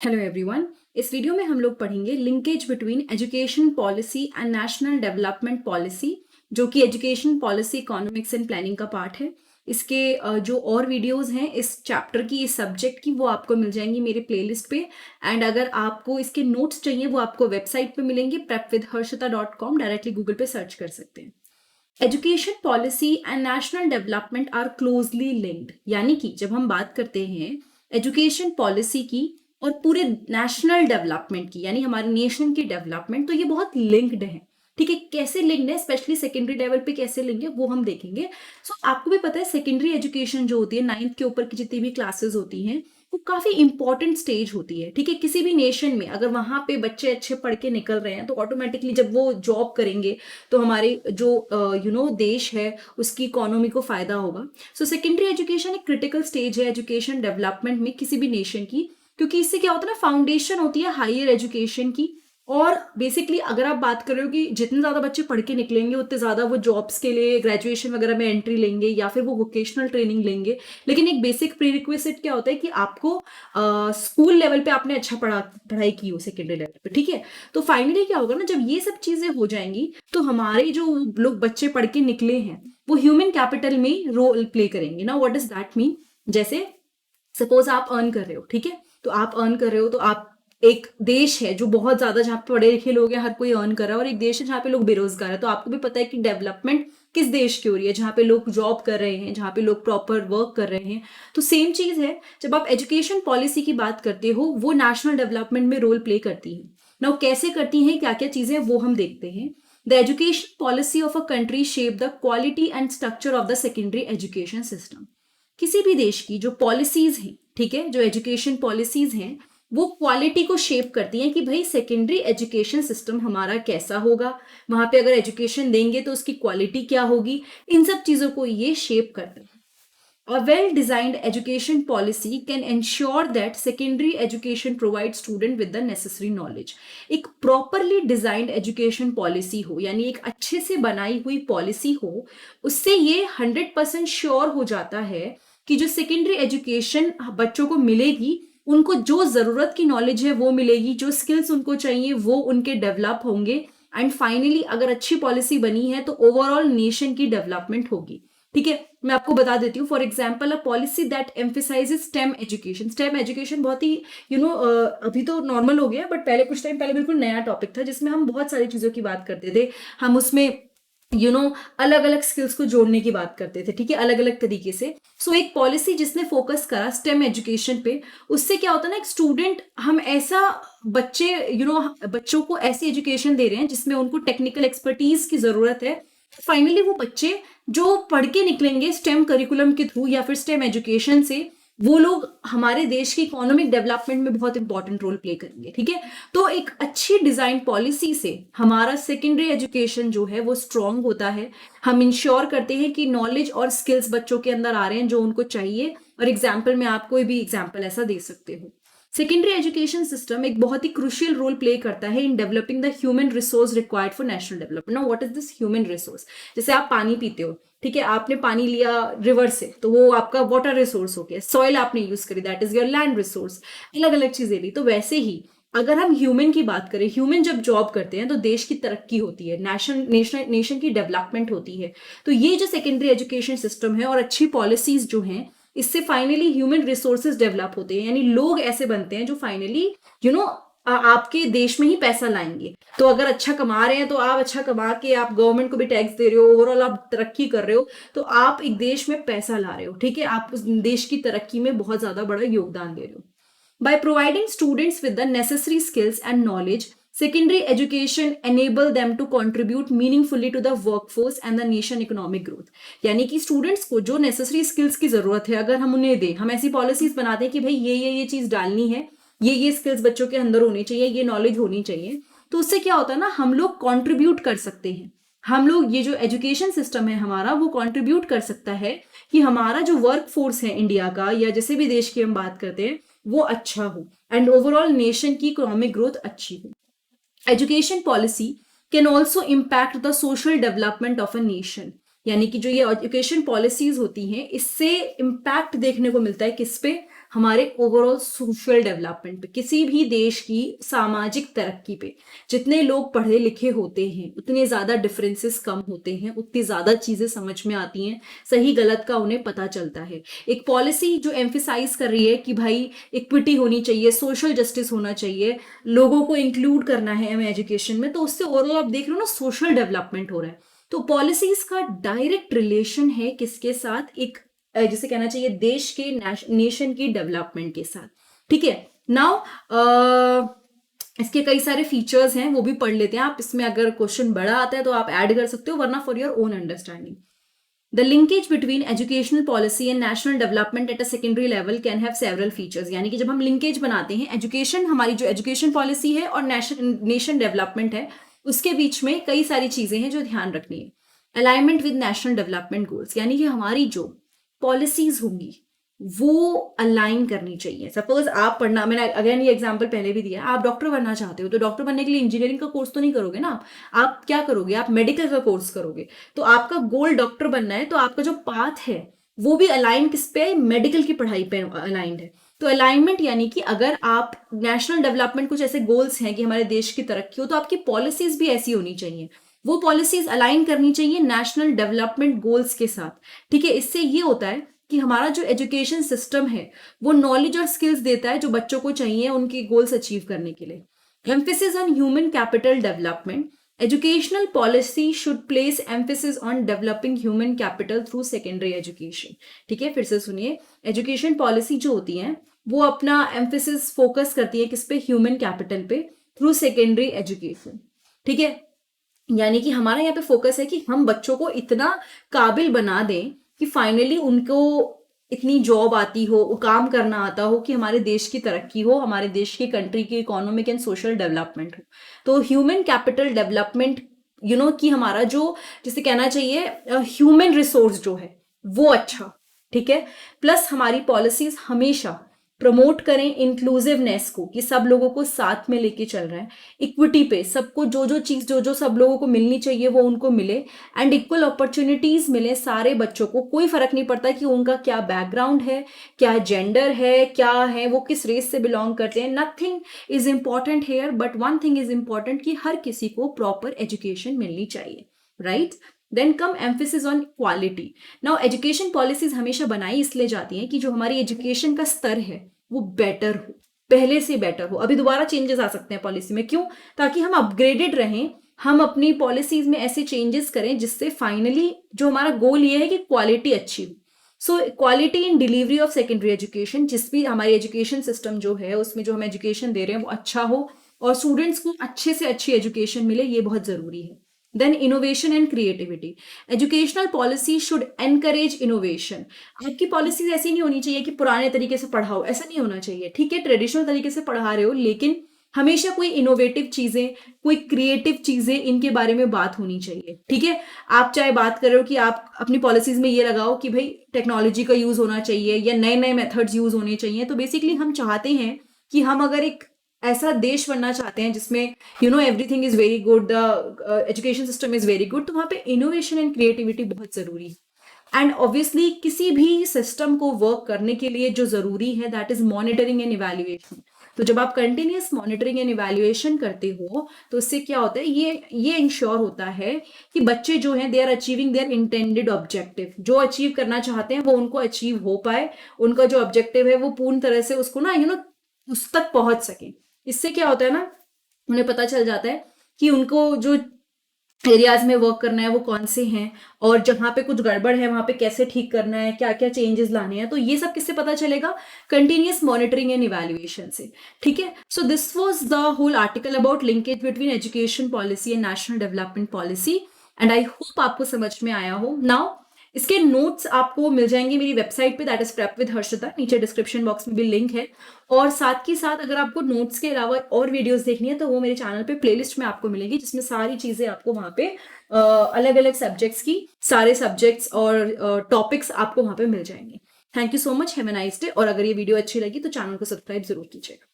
Hello everyone. इस video में हम लोग पढ़ेंगे linkage between education policy and national development policy, जो कि education policy economics and planning का पार्ट है। इसके जो और वीडियोस हैं इस चैप्टर की, इस सब्जेक्ट की, वो आपको मिल जाएंगी मेरे प्लेलिस्ट पे। एंड अगर आपको इसके नोट्स चाहिए वो आपको वेबसाइट पे मिलेंगे prepwithharshita.com। डायरेक्टली गूगल पे सर्च कर सकते हैं। Education policy and national development are closely linked, यानी कि जब हम बात करते हैं एजुकेशन पॉलिसी की और पूरे नेशनल डेवलपमेंट की, यानी हमारे नेशन की डेवलपमेंट, तो ये बहुत लिंक्ड है। ठीक है, कैसे लिंक्ड है, स्पेशली सेकेंडरी लेवल पे कैसे लिंक्ड है वो हम देखेंगे। आपको भी पता है सेकेंडरी एजुकेशन जो होती है, 9th के ऊपर की जितनी भी क्लासेस होती हैं, वो काफी इंपॉर्टेंट स्टेज होती है। ठीक है, किसी भी नेशन में अगर वहां पे बच्चे अच्छे पढ़ के निकल रहे हैं तो ऑटोमेटिकली जब वो जॉब करेंगे तो हमारे जो देश है उसकी इकोनॉमी को फायदा होगा। सेकेंडरी एजुकेशन एक क्रिटिकल स्टेज है एजुकेशन डेवलपमेंट में किसी भी नेशन की, क्योंकि इससे क्या होता है ना, फाउंडेशन होती है हायर एजुकेशन की। और बेसिकली अगर आप बात कर रहे हो कि जितने ज्यादा बच्चे पढ़ के निकलेंगे उतने ज्यादा वो जॉब्स के लिए ग्रेजुएशन वगैरह में एंट्री लेंगे या फिर वो वोकेशनल ट्रेनिंग लेंगे। लेकिन एक बेसिक प्री रिक्विजिट क्या होता है कि आपको स्कूल लेवल पे आपने अच्छा पढ़ाई की हो सेकेंडरी लेवल पे। ठीक है, तो फाइनली क्या होगा ना, जब ये सब चीजें हो जाएंगी तो हमारे जो लोग बच्चे पढ़ के निकले हैं वो ह्यूमन कैपिटल में रोल प्ले करेंगे ना। What does that mean? जैसे सपोज आप अर्न कर रहे हो, ठीक है, तो आप अर्न कर रहे हो तो आप, एक देश है जो बहुत ज्यादा, जहाँ पे पढ़े लिखे लोग हैं, हर कोई अर्न कर रहा है, और एक देश है जहाँ पे लोग बेरोजगार है। तो आपको भी पता है कि डेवलपमेंट किस देश की हो रही है, जहाँ पे लोग जॉब कर रहे हैं, जहाँ पे लोग प्रॉपर वर्क कर रहे हैं। तो सेम चीज है, जब आप एजुकेशन पॉलिसी की बात करते हो वो नेशनल डेवलपमेंट में रोल प्ले करती है ना। कैसे करती है, क्या क्या चीजें, वो हम देखते हैं। The education policy of a country shape the quality and structure of the secondary education system. किसी भी देश की जो पॉलिसीज हैं, ठीक है, जो एजुकेशन पॉलिसीज हैं, वो क्वालिटी को शेप करती हैं कि भाई सेकेंडरी एजुकेशन सिस्टम हमारा कैसा होगा, वहां पे अगर एजुकेशन देंगे तो उसकी क्वालिटी क्या होगी। इन सब चीजों को ये शेप करते हैं। A well-designed education policy can ensure that secondary education provides student with the necessary knowledge. एक properly designed education policy हो, यानी एक अच्छे से बनाई हुई policy हो, उससे ये 100% श्योर हो जाता है कि जो सेकेंडरी एजुकेशन बच्चों को मिलेगी उनको जो जरूरत की नॉलेज है वो मिलेगी, जो स्किल्स उनको चाहिए वो उनके डेवलप होंगे। एंड फाइनली अगर अच्छी पॉलिसी बनी है तो ओवरऑल नेशन की डेवलपमेंट होगी। ठीक है, मैं आपको बता देती हूँ। For example, a policy that emphasises stem education. Stem education बहुत ही अभी तो नॉर्मल हो गया, बट पहले कुछ टाइम पहले बिल्कुल नया टॉपिक था जिसमें हम बहुत सारी चीजों की बात करते थे। हम उसमें अलग अलग स्किल्स को जोड़ने की बात करते थे, ठीक है, अलग अलग तरीके से। एक पॉलिसी जिसने फोकस करा स्टेम एजुकेशन पे, उससे क्या होता है ना, एक स्टूडेंट, हम ऐसा बच्चे बच्चों को ऐसी एजुकेशन दे रहे हैं जिसमें उनको टेक्निकल एक्सपर्टीज की जरूरत है। फाइनली वो बच्चे जो पढ़ के निकलेंगे स्टेम करिकुलम के थ्रू या फिर स्टेम एजुकेशन से, वो लोग हमारे देश की इकोनॉमिक डेवलपमेंट में बहुत इंपॉर्टेंट रोल प्ले करेंगे। ठीक है, तो एक अच्छी डिजाइन पॉलिसी से हमारा सेकेंडरी एजुकेशन जो है वो स्ट्रांग होता है। हम इंश्योर करते हैं कि नॉलेज और स्किल्स बच्चों के अंदर आ रहे हैं जो उनको चाहिए। और एग्जाम्पल में आप कोई भी एग्जाम्पल ऐसा दे सकते हो। सेकेंडरी एजुकेशन सिस्टम एक बहुत ही क्रुशियल रोल प्ले करता है in developing the human resource required for national development. Now what is this human resource? जैसे आप पानी पीते हो, ठीक है, आपने पानी लिया रिवर से तो वो आपका वाटर रिसोर्स हो गया। सॉइल आपने यूज करी, that is your land resource. अलग अलग चीजें ली। तो वैसे ही अगर हम ह्यूमन की बात करें, ह्यूमन जब जॉब करते हैं तो देश की तरक्की होती है, नेशन की डेवलपमेंट होती है। तो ये जो सेकेंडरी एजुकेशन सिस्टम है और अच्छी पॉलिसीज जो हैं, इससे फाइनली ह्यूमन रिसोर्सेज डेवलप होते हैं, यानी लोग ऐसे बनते हैं जो फाइनली यू नो आपके देश में ही पैसा लाएंगे। तो अगर अच्छा कमा रहे हैं तो आप अच्छा कमा के आप गवर्नमेंट को भी टैक्स दे रहे हो, ओवरऑल आप तरक्की कर रहे हो, तो आप एक देश में पैसा ला रहे हो। ठीक है, आप उस देश की तरक्की में बहुत ज्यादा बड़ा योगदान दे रहे हो। By providing students with the necessary skills and knowledge, secondary education enable them to contribute meaningfully to the workforce and the nation economic growth. यानी कि स्टूडेंट्स को जो नेसेसरी स्किल्स की जरूरत है अगर हम उन्हें दें, हम ऐसी पॉलिसीज बनाते हैं कि भाई ये चीज डालनी है, ये स्किल्स बच्चों के अंदर होनी चाहिए, ये नॉलेज होनी चाहिए, तो उससे क्या होता है ना, हम लोग कॉन्ट्रीब्यूट कर सकते हैं। हम लोग, ये जो एजुकेशन सिस्टम है हमारा, वो कंट्रीब्यूट कर सकता है कि हमारा जो वर्क फोर्स है इंडिया का या जैसे भी देश की हम बात करते हैं वो अच्छा हो एंड ओवरऑल नेशन की इकोनॉमिक ग्रोथ अच्छी हो। Education policy can also impact the social development of a nation. यानी कि जो ये एजुकेशन पॉलिसीज होती हैं इससे इम्पैक्ट देखने को मिलता है किस पे? हमारे ओवरऑल सोशल डेवलपमेंट पे, किसी भी देश की सामाजिक तरक्की पे जितने लोग पढ़े लिखे होते हैं उतने ज्यादा डिफरेंसेस कम होते हैं, उतनी ज्यादा चीजें समझ में आती हैं, सही गलत का उन्हें पता चलता है। एक पॉलिसी जो एम्फिसाइज कर रही है कि भाई इक्विटी होनी चाहिए, सोशल जस्टिस होना चाहिए, लोगों को इंक्लूड करना है हमें एजुकेशन में, तो उससे ओवरऑल आप देख रहे हो ना सोशल डेवलपमेंट हो रहा है। तो पॉलिसीज का डायरेक्ट रिलेशन है किसके साथ, एक जिसे कहना चाहिए देश के नेशन की डेवलपमेंट के साथ। ठीक है, नाउ इसके कई सारे फीचर्स हैं, वो भी पढ़ लेते हैं। आप इसमें अगर क्वेश्चन बड़ा आता है तो आप ऐड कर सकते हो, वरना for your own understanding. The linkage between educational policy and national development at a secondary level can have several features। यानी कि जब हम लिंकेज बनाते हैं एजुकेशन, हमारी जो एजुकेशन पॉलिसी है और नेशन डेवलपमेंट है, उसके बीच में कई सारी चीजें हैं जो ध्यान रखनी है। Alignment with national development goals, यानी कि हमारी जो पॉलिसीज होंगी वो अलाइन करनी चाहिए। सपोज आप पढ़ना, मैंने अगेन ये एग्जांपल पहले भी दिया, आप डॉक्टर बनना चाहते हो तो डॉक्टर बनने के लिए इंजीनियरिंग का कोर्स तो नहीं करोगे ना, आप क्या करोगे, आप मेडिकल का कोर्स करोगे। तो आपका गोल डॉक्टर बनना है, तो आपका जो पाथ है वो भी अलाइन किस पे, मेडिकल की पढ़ाई पे अलाइंड है। तो अलाइनमेंट यानी कि अगर आप नेशनल डेवलपमेंट कुछ ऐसे गोल्स हैं कि हमारे देश की तरक्की हो, तो आपकी पॉलिसीज भी ऐसी होनी चाहिए, वो पॉलिसीज अलाइन करनी चाहिए नेशनल डेवलपमेंट गोल्स के साथ। ठीक है, इससे ये होता है कि हमारा जो एजुकेशन सिस्टम है वो नॉलेज और स्किल्स देता है जो बच्चों को चाहिए उनके गोल्स अचीव करने के लिए। Emphasis on human capital development, educational policy should place emphasis on developing human capital through secondary education. ठीक है, फिर से सुनिए, एजुकेशन पॉलिसी जो होती है वो अपना एम्फेसिस फोकस करती है किस पे, ह्यूमन कैपिटल पे, थ्रू सेकेंडरी एजुकेशन। ठीक है, यानी कि हमारा यहाँ पे फोकस है कि हम बच्चों को इतना काबिल बना दें कि फाइनली उनको इतनी जॉब आती हो, काम करना आता हो कि हमारे देश की तरक्की हो, हमारे देश की कंट्री की इकोनॉमिक एंड सोशल डेवलपमेंट हो। तो ह्यूमन कैपिटल डेवलपमेंट कि हमारा जो, जिसे कहना चाहिए ह्यूमन रिसोर्स जो है वो अच्छा। ठीक है, प्लस हमारी पॉलिसीज हमेशा प्रमोट करें इंक्लूसिवनेस को, कि सब लोगों को साथ में लेके चल रहा है, इक्विटी पे सबको जो चीज जो सब लोगों को मिलनी चाहिए वो उनको मिले, एंड इक्वल अपॉर्चुनिटीज मिले सारे बच्चों को। कोई फर्क नहीं पड़ता कि उनका क्या बैकग्राउंड है, क्या जेंडर है, क्या है, वो किस रेस से बिलोंग करते हैं, nothing is important here, but one thing is important कि हर किसी को प्रॉपर एजुकेशन मिलनी चाहिए, right. Then come emphasis on quality. Now education policies हमेशा बनाई इसलिए जाती हैं कि जो हमारी एजुकेशन का स्तर है वो बेटर हो, पहले से बेटर हो। अभी दोबारा चेंजेस आ सकते हैं पॉलिसी में, क्यों, ताकि हम अपग्रेडेड रहें, हम अपनी पॉलिसीज में ऐसे चेंजेस करें जिससे फाइनली जो हमारा गोल ये है कि क्वालिटी अच्छी हो। So quality in delivery of secondary education, जिस भी हमारी एजुकेशन सिस्टम जो है उसमें जो हम एजुकेशन दे रहे हैं वो अच्छा हो और स्टूडेंट्स को अच्छे से अच्छी एजुकेशन मिले, ये बहुत जरूरी है। Then innovation and creativity. Educational policy should encourage innovation. आपकी पॉलिसीज ऐसी नहीं होनी चाहिए कि पुराने तरीके से पढ़ाओ, ऐसा नहीं होना चाहिए। ठीक है, ट्रेडिशनल तरीके से पढ़ा रहे हो, लेकिन हमेशा कोई इनोवेटिव चीजें, कोई क्रिएटिव चीजें, इनके बारे में बात होनी चाहिए। ठीक है, आप चाहे बात कर रहे हो कि आप अपनी पॉलिसीज में ये लगाओ कि भाई टेक्नोलॉजी का यूज होना चाहिए या नए नए मेथड्स यूज होने चाहिए, तो बेसिकली हम चाहते हैं कि हम अगर एक ऐसा देश बनना चाहते हैं जिसमें everything is very good, the education system is very good, तो वहां पे इनोवेशन एंड क्रिएटिविटी बहुत जरूरी है। एंड ऑब्वियसली किसी भी सिस्टम को वर्क करने के लिए जो जरूरी है that is monitoring and evaluation. तो जब आप कंटिन्यूअस मॉनिटरिंग एंड इवैल्यूएशन करते हो तो इससे क्या होता है, ये इंश्योर होता है कि बच्चे जो हैं they are achieving their intended objective, जो अचीव करना चाहते हैं वो उनको अचीव हो पाए, उनका जो ऑब्जेक्टिव है वो पूर्ण तरह से उसको उस तक पहुंच सके। इससे क्या होता है ना, उन्हें पता चल जाता है कि उनको जो एरियाज में वर्क करना है वो कौन से हैं, और जहां पे कुछ गड़बड़ है वहां पे कैसे ठीक करना है, क्या क्या चेंजेस लाने हैं। तो ये सब किससे पता चलेगा, कंटिन्यूअस मॉनिटरिंग एंड इवैल्यूएशन से। ठीक है, so this was the whole article about linkage between education policy and national development policy, and I hope आपको समझ में आया हो। नाउ इसके नोट्स आपको मिल जाएंगे मेरी वेबसाइट पे, that is prep with Harshita, नीचे डिस्क्रिप्शन बॉक्स में भी लिंक है। और साथ ही साथ अगर आपको नोट्स के अलावा और वीडियोस देखनी है तो वो मेरे चैनल पे प्लेलिस्ट में आपको मिलेगी, जिसमें सारी चीजें आपको वहां पे अलग अलग सब्जेक्ट्स की सारे सब्जेक्ट्स और टॉपिक्स आपको वहां पे मिल जाएंगे। Thank you so much, have a nice day. और अगर ये वीडियो अच्छी लगी तो चैनल को सब्सक्राइब जरूर कीजिएगा।